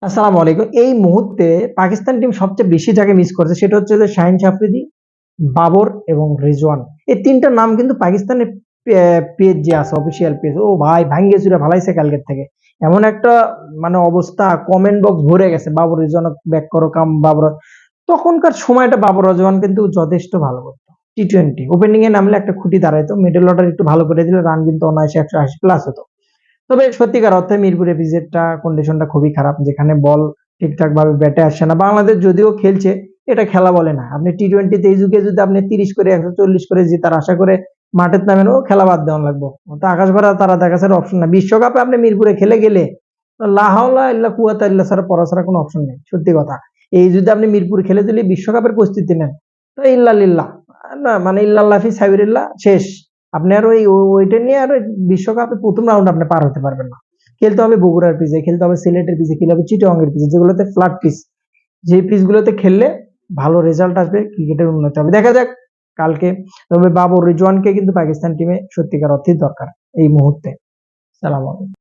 আসসালামু আলাইকুম। এই মুহূর্তে পাকিস্তান টিম সবচেয়ে বেশি যাকে মিস করছে সেটা হচ্ছে যে শাহিন আফ্রিদি, বাবর এবং রিজওয়ান। এই ৩ টা নাম কিন্তু পাকিস্তানের পেজ যে আছে অফিসিয়াল পেজ, ও ভাই ভাঙ্গে চুরে ফালাইছে কালকের থেকে। এমন একটা মানে অবস্থা, কমেন্ট বক্স ভরে গেছে বাবর রিজওয়ান ব্যাক করো কাম বাবর। তখনকার সময়টা বাবর রিজওয়ান কিন্তু যথেষ্ট ভালো করতো। টি-20 ওপেনিং এ নামলে একটা খুঁটি দাঁড়াইতো, মিডল অর্ডার একটু ভালো করে দিলে রান কিন্তু অনায়াসে ১৮০ প্লাস হতো। তবে সত্যিকার অর্থে মিরপুর এপিজেডটা কন্ডিশনটা খুবই খারাপ, যেখানে বল ঠিকঠাক ভাবে ব্যাটে আসছে না। বাংলাদেশ যদিও খেলছে, এটা খেলা বলে না। আপনি টি-20তে এই যুগে যদি আপনি ৩০ করে ১৪০ করে জেতার আশা করে মাঠে নামেন, ও খেলা বাদ দেওয়ান লাগবো। তো আকাশ ভরা তারা দেখা ছাড়া অপশন না। বিশ্বকাপে আপনি মিরপুরে খেলে গেলে লা হাওলা ইল্লা কুওয়াতা ইল্লা ছাড়া পড়া ছাড়া কোনো অপশন নেই, সত্যি কথা। এই যদি আপনি মিরপুরে খেলে দিলে বিশ্বকাপের প্রস্তুতি নেন, তো ইল্লা লিল্লাহ, না মানে ইল্লাল্লাহ ফি সাবিরিল্লাহ, শেষ। আপনি আর ওইটা নিয়ে আর বিশ্বকাপে প্রথম রাউন্ড আপনি পার হতে পারবেন না। খেলতে হবে বগুড়ার পিচে, খেলতে হবে সিলেটের পিচে, খেলতে হবে চিটাগংয়ের পিচে, যেগুলোতে ফ্ল্যাট পিচ। যে পিচ গুলোতে খেললে ভালো রেজাল্ট আসবে, ক্রিকেটের উন্নতি হবে। দেখা যাক কালকে। তবে বাবর রিজওয়ানকে কিন্তু পাকিস্তান টিমে সত্যিকার অর্থেই দরকার এই মুহূর্তে। সালাম আলাইকুম।